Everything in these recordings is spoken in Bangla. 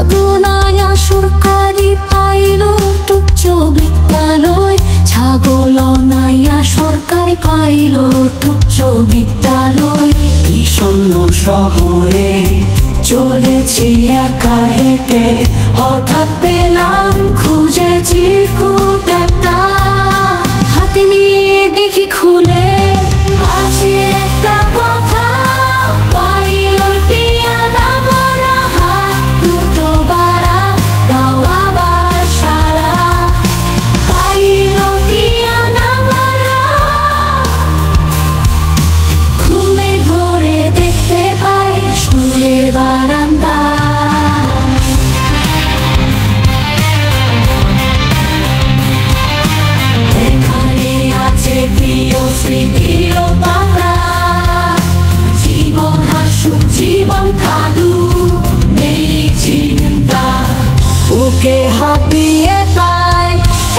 ছাগলনায়া সরকারি পাইল উচ্চ বিদ্যালয়, ছাগলনায়া সরকারি পাইল উচ্চ বিদ্যালয়। বিষণ্ণ শহরে চলেছি একা হেঁটে, হঠাৎ পেলাম খুঁজে চিরকুট একটা, হাতে নিয়ে দেখি খুলে আছে একটা কথা। পাইল টিয়ানা ভরা হাত দুটো বাড়া, দাও আবার সারা। পাইল টিয়ানা ভরা, ঘুমে ঘরে দেখতে পাই স্কুলের বারান্দা। এখানে আছে প্রিয় স্মৃতি ও পাতা, জীবন হাসুক জীবন কাঁদুক নেই চিন্তা, ওকে হাঁপিয়ে পাই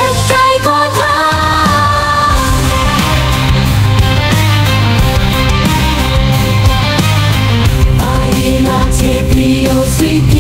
একটাই কথা। পাইল আছে প্রিয় স্মৃতি